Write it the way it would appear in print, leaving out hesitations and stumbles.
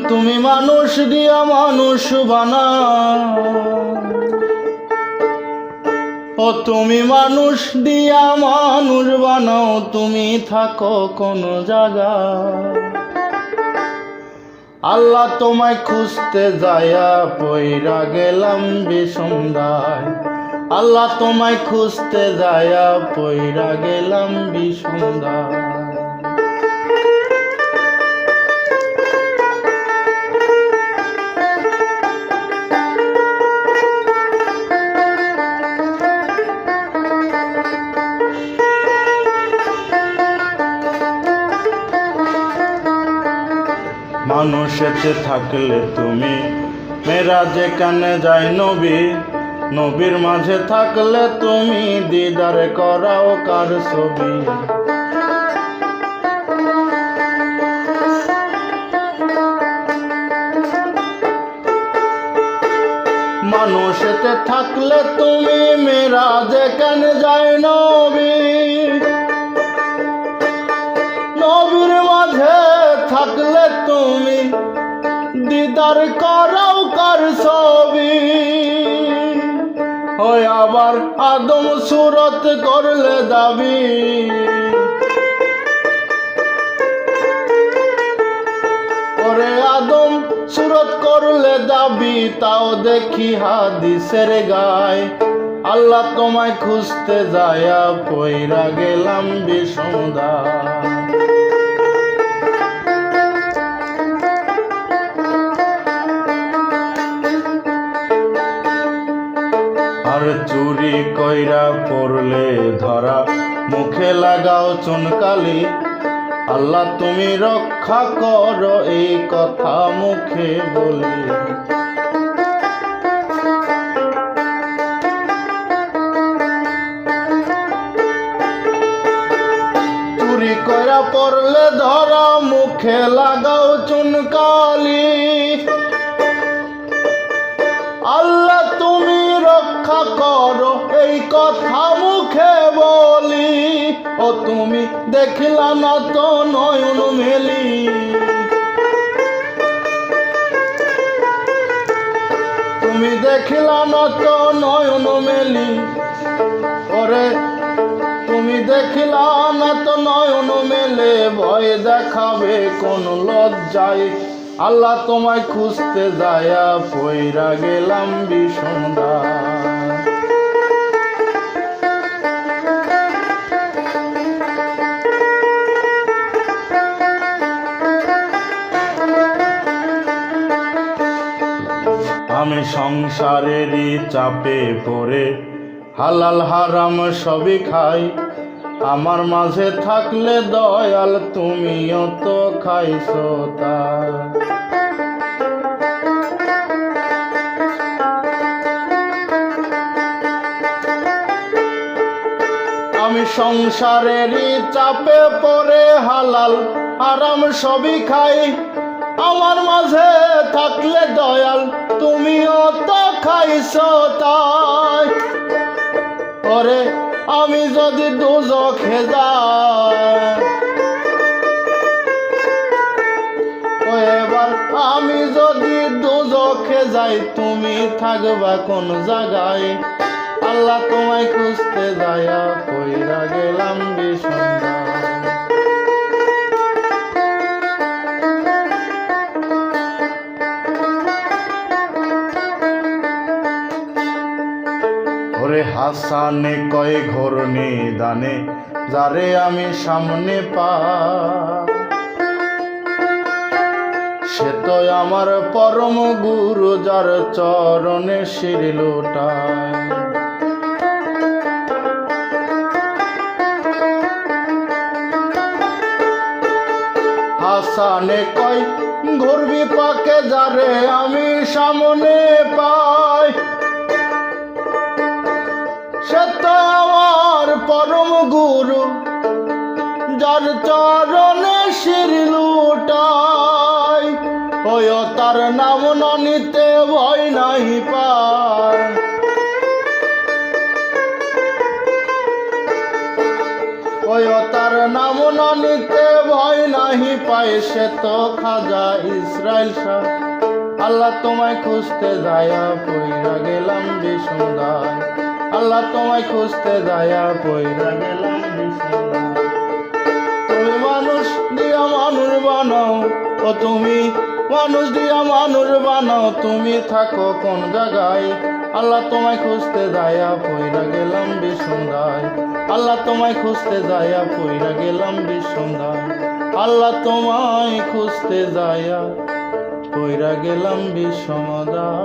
তুমি মানুষ দিয়া মানুষ বানাও, ও তুমি মানুষ দিয়া মানুষ বানাও, তুমি থাকো কোন জায়গায়। আল্লাহ তোমায় খুঁজতে যায়া পইরা গেলাম বিষমদায়, আল্লাহ তোমায় খুঁজতে যায়া পইরা গেলাম বিষমদায়। মানুষেতে থাকলে তুমি মেরাজে কানে যায় নবী, নবীর মাঝে থাকলে তুমি দিদার করাও কার ছবি। মানুষেতে থাকলে তুমি মেরাজে কানে যায় নবী, নবীর মাঝে থাকলে তুমি দিদার করাও কার ছবি। ওই আবার আদম সুরত করলে দাবি, ওরে আদম সুরত করলে দাবি, তাও দেখি হাদিসের গায়। আল্লাহ তোমায় খুঁজতে যায়া পইরা গেলাম বিষমদায়। আর চুরি কইরা পড়লে ধরা, মুখে লাগাও চুনকালি। আল্লাহ তুমি রক্ষা করো এই কথা মুখে বলি। চুরি কইরা পড়লে ধরা, মুখে লাগাও চুনকালি। আল্লাহ তুমি রক্ষা করো এই কথা মুখে বলি। ও তুমি দেখিলা না তো নয়ন মেলি, তুমি দেখিলা না তো নয়ন মেলি। ওরে তুমি দেখিলা না তো নয়ন মেলে, ভয় দেখাবে কোন লজ্জায়। আল্লাহ তোমায় খুঁজতে যায়া পইরা গেলাম বিষমদায়। আমি সংসারেরই চাপে পড়ে হালাল হারাম সবই খাই। আমার মাঝে থাকলে দয়াল তুমিও তো খাইছো তা। আমি সংসারেরই চাপে পড়ে হালাল হারাম সবই খাই। আমার মাঝে থাকলে দয়াল তুমিও তো খাইছো তাই। ওরে আমি যদি দোজখে যাই, এবার আমি যদি দোজখে যাই, তুমি থাকবা কোন জায়গায়। আল্লাহ তোমায় খুঁজতে যায়া পইরা গেলাম বিষমদায়। ওরে হাসানে কয় ঘোর নিদানে, যারে আমি সামনে পাই, সে তো আমার পরম গুরু, যার চরণে শির লোটায়। হাসানে কয় ঘোর বিপাকে, যারে আমি সামনে পাই, সে তো আমার পরম গুরু, যার চরণে শির লুটাই। ওই তার নাম না নিতে ভয় নাই পায়। ও ওই তার নাম না নিতে ভয় নাহি পায় সে তো খাজা ইসরাইল শাহ। আল্লাহ তোমায় খুঁজতে যায়া পইরা গেলাম বিষমদায়, আল্লাহ তোমায় খুঁজতে যায়া পইরা গেলাম বিষমদায়। তুমি মানুষ দিয়া মানুষ বানাও, ও তুমি মানুষ দিয়া মানুষ বানাও, তুমি থাকো কোন জায়গায়? আল্লাহ তোমায় খুঁজতে যায়া পইরা গেলাম বিষমদায়, আল্লাহ তোমায় খুঁজতে যায়া পইরা গেলাম বিষমদায়, আল্লাহ তোমায় খুঁজতে যায়া পইরা গেলাম বিষমদায়।